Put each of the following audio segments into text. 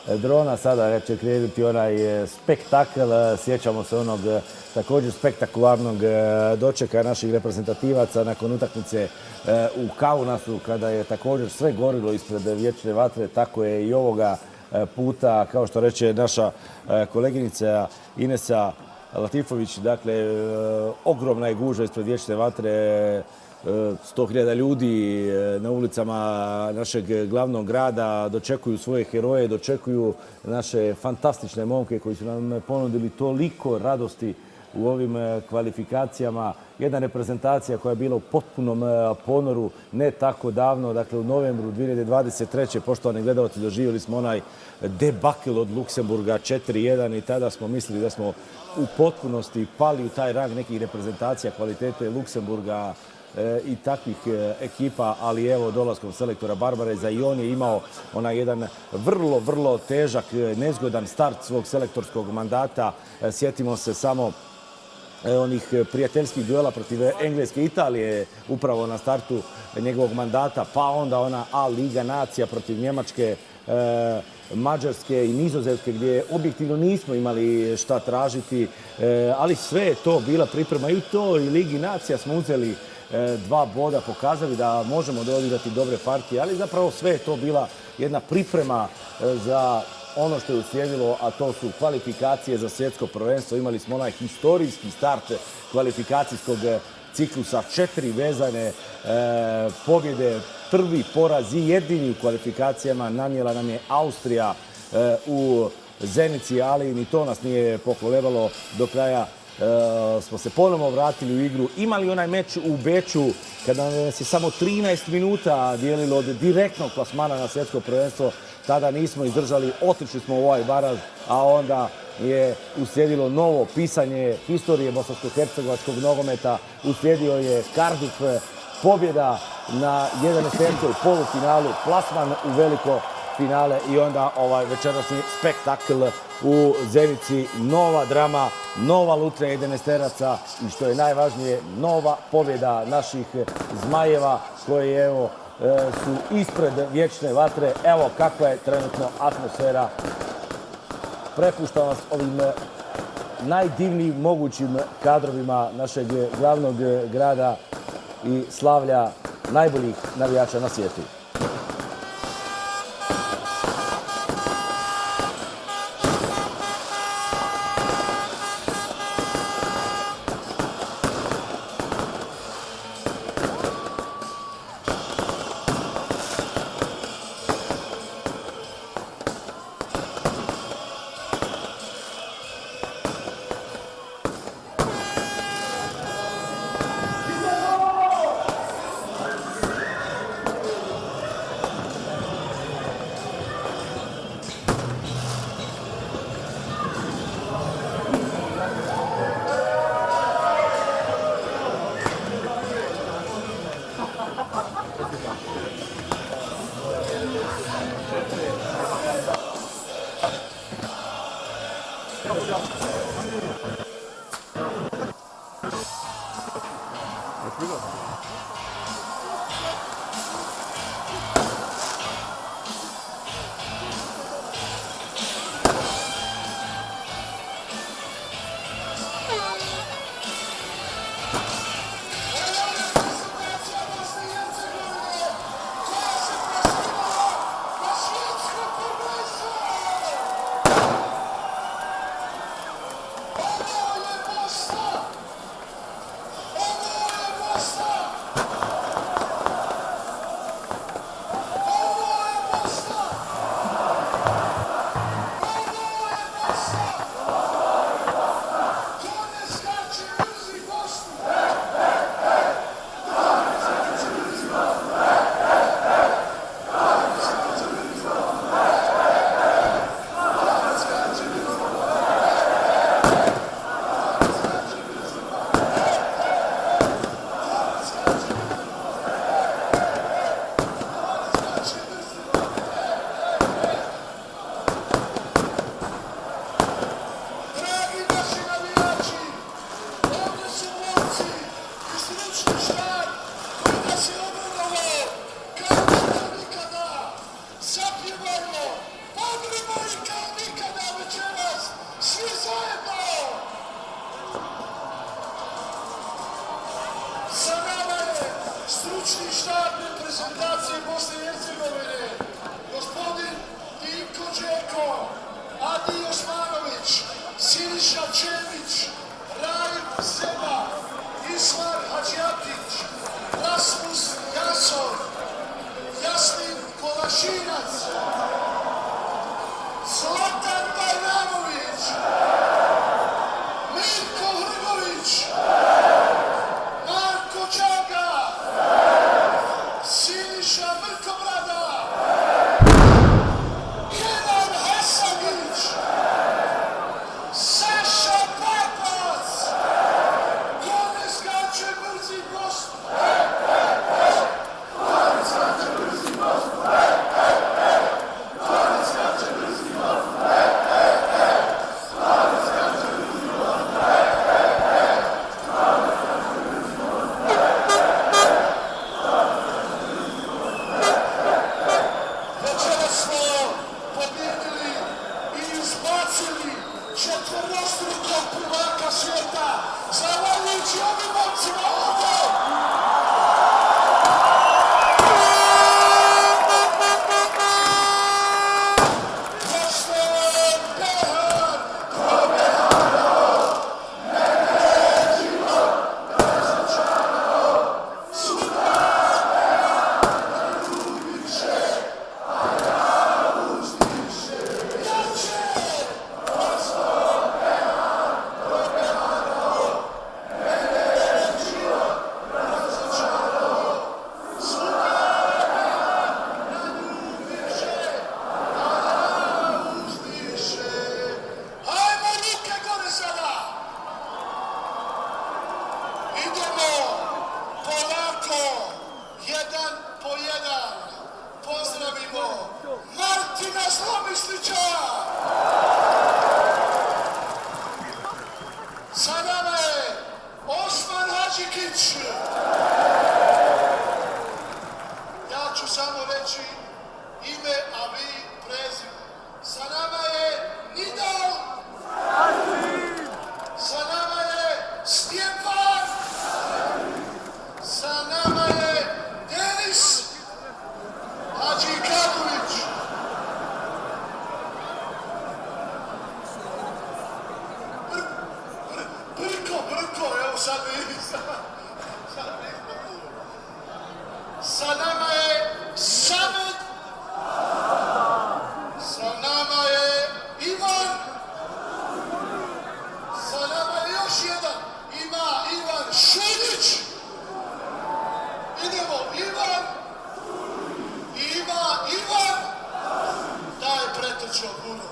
drona. Sada će krenuti onaj spektakl. Sjećamo se onog također spektakularnog dočeka naših reprezentativaca nakon utakmice u Kaunasu, kada je također sve gorilo ispred vječne vatre. Tako je i ovoga puta, kao što reče naša koleginica Inesa Latifović, dakle, ogromna je gužva ispred vječne vatre, 100.000 ljudi na ulicama našeg glavnog grada dočekuju svoje heroje, dočekuju naše fantastične momke koji su nam ponudili toliko radosti u ovim kvalifikacijama. Jedna reprezentacija koja je bila u potpunom ponoru ne tako davno, dakle u novembru 2023. Poštovani gledalci, doživjeli smo onaj debakl od Luksemburga 4-1 i tada smo mislili da smo u potpunosti pali u taj rang nekih reprezentacija kvalitete Luksemburga i takvih ekipa, ali evo dolaskom selektora Barbareza i on je imao onaj jedan vrlo težak, nezgodan start svog selektorskog mandata. Sjetimo se samo onih prijateljskih duela protiv Engleske i Italije upravo na startu njegovog mandata, pa onda ona A Liga nacija protiv Njemačke, Mađarske i Nizozemske, gdje objektivno nismo imali šta tražiti, ali sve je to bila priprema i u toj Ligi nacija smo uzeli 2 boda, pokazali da možemo odigrati dobre partije, ali zapravo sve je to bila jedna priprema za ono što je uslijedilo, a to su kvalifikacije za svjetsko prvenstvo. Imali smo onaj historijski start kvalifikacijskog ciklusa, 4 vezane pobjede, prvi poraz i jedini u kvalifikacijama nanijela nam je Austrija u Zenici, ali ni to nas nije pokolebalo. Do kraja smo se ponovno vratili u igru. Imali onaj meč u Beču kada nas je samo 13 minuta dijelilo od direktnog plasmana na svjetsko prvenstvo. Tada nismo izdržali, otišli smo u ovaj baraž, a onda je uslijedilo novo pisanje historije bosansko-hercegovačkog nogometa. Uslijedio je Cardiff, pobjeda na 11. u polufinalu, plasman u veliko finale i onda ovaj večerašnji spektakl u Zenici. Nova drama, nova lutrija 11-teraca i što je najvažnije, nova pobjeda naših Zmajeva koji evo su ispred vječne vatre. Evo kakva je trenutno atmosfera. Prepuštam vas ovim najdivnijim mogućim kadrovima našeg glavnog grada i slavlja najboljih navijača na svijetu. Adi Osmanović, Siniša Čemić, Raif Zeba, Ismar Hadžijatić, Rasmus Jasov, Jasmin Kolašinac, Zlatan Bajramović, Mirko Hrgović, Marko Čaga, Siniša Mrkobrada, Kenan Hasanić, Saša Papac, kome skače brzi gost, kome skače brzi gost, kome skače brzi gost, večeras smo pobjedili i izbacili četvorostrukog prvaka svijeta, zahvaljujući ovim momcima ovdje. Pošten Behar, ko Beharov, mene je život razočarao, sutra Behar ljubiše, a ja uzdiše. Jače! Pošten Behar, ko Beharov, mene je život razočarao, sutra Behar ljubiše, a ja uzdiše. Hajmo ruke gore sada! Idemo polako, jedan po jedan. Pozdravimo Martina Zlomislića! Sa nama je Osman Hadžikić. Ja ću samo reći ime, a vi prezime. Sa nama je Nidal. Sa nama je Stjepan. Sa nama je Denis Hadžikaković. Brko, evo sad vidim. Sad nismo tu. Sa nama je Samet. Sa nama je Ivan. Sa nama je još jedan. Ima Ivan Šudić. Idemo, Ivan. Ima Ivan. Da je pretrčao puno.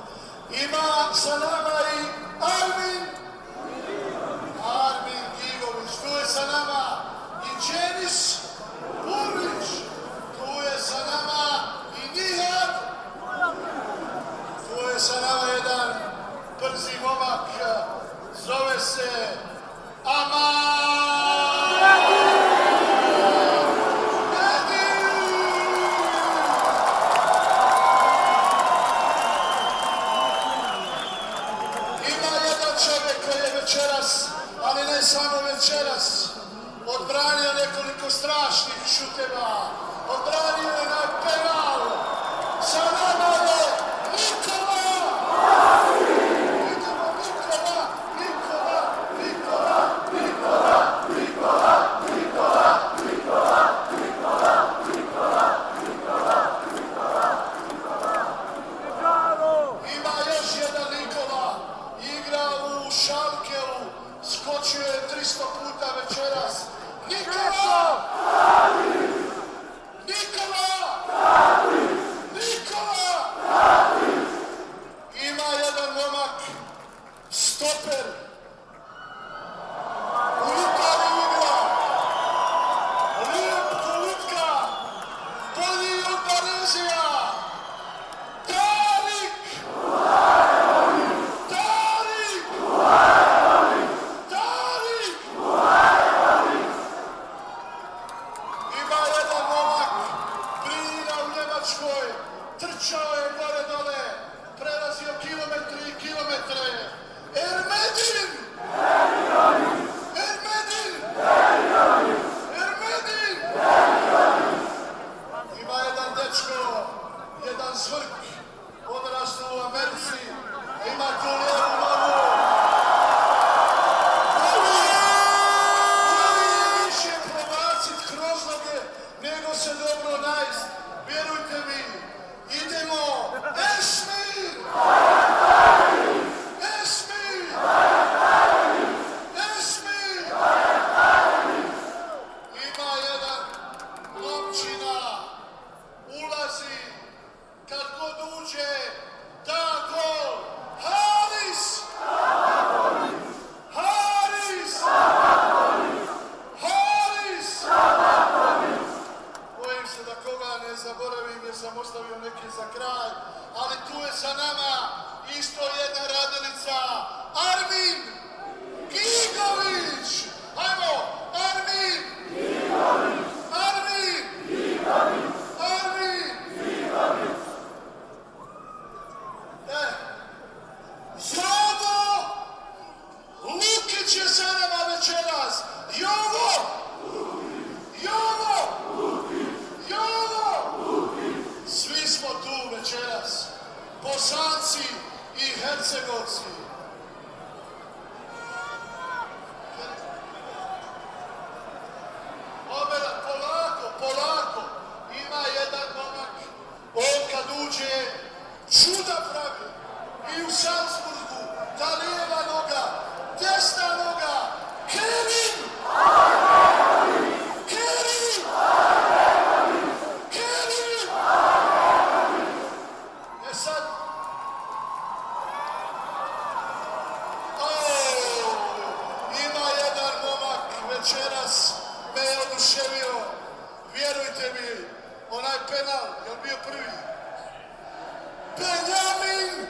Ima sa nama i Armin. Armin Gigović. Tu je sa nama i Dženis Burlić. Tu je sa nama i Nihad. Tu je sa nama jedan brzi momak. Zove se Aman. Ima jedan čovjek koji je večeras, ali ne samo večeras, odbranio nekoliko strašnih šuteva, odbranio je na penal. Sa nama je Nikola! Idemo Nikola, Nikola, Nikola, Nikola, Nikola, Nikola, Nikola, Nikola, Nikola, Nikola, Nikola. Ima još jedan Nikola, igra u Šalkeu, skočio je 300 puta večeras. Nikola! Nikola! 101 radilica, Armin Gigović. Hajmo, Armin Gigović. Armin Gigović. Armin Gigović. Jovo Lukić je sa nama večeras. Jovo! Jovo! Jovo! Svi smo tu večeras. Bosanci i Hercegovci. Polako. Ima jedan momak. On kad uđe, čuda pravi. I u Salzburgu, ta lijeva noga, desna noga, Kerim! Kerim! Kerim! Sad... Ima jedan momak večeras me je oduševio. Vjerujte mi, onaj penal, je li bio prvi? Benjamin!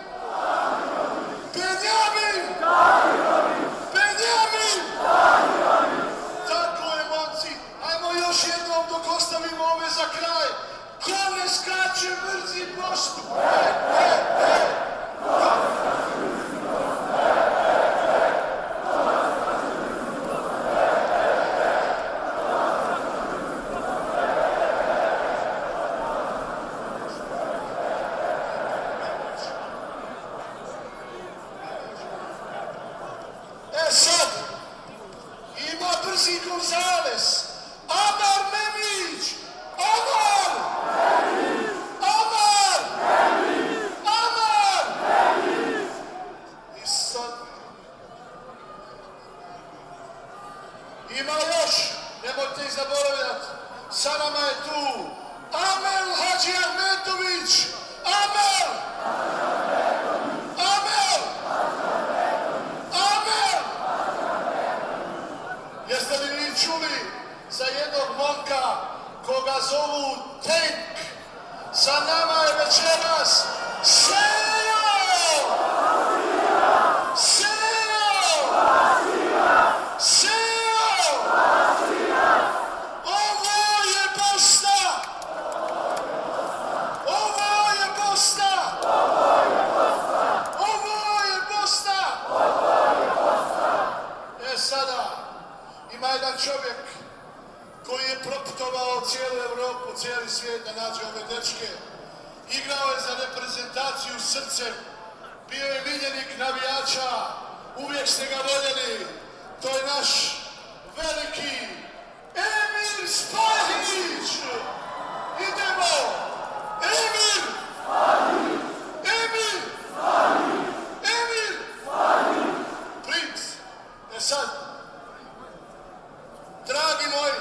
Benjamin! Benjamin! Tako je, momci. Ajmo još jednom dok ostavimo ove za kraj. Ko ne skače brzi poštu? Sad, ima brzi Gonzales, Amar Memić, Amar! Amar! Amar! I sad, ima još, nemojte ih zaboravljati, sa nama je tu Amel Hadži Ahmetović, Amel! Jeste li vi čuli za jednog momka koga zovu Tank? Sa nama je večeras Sejo! Sejo! Sejo! Ovo je Bosna! Ovo je Bosna! Ovo je Bosna! Sada ima jedan čovjek koji je proputovao cijelu Evropu, cijeli svijet da nađe ove dečke. Igrao je za reprezentaciju srcem, bio je miljenik navijača, uvijek ste ga voljeli. To je naš veliki Emir Spahić. Idemo! Emir! Emir! Emir! Princ! Sad, dragi moji,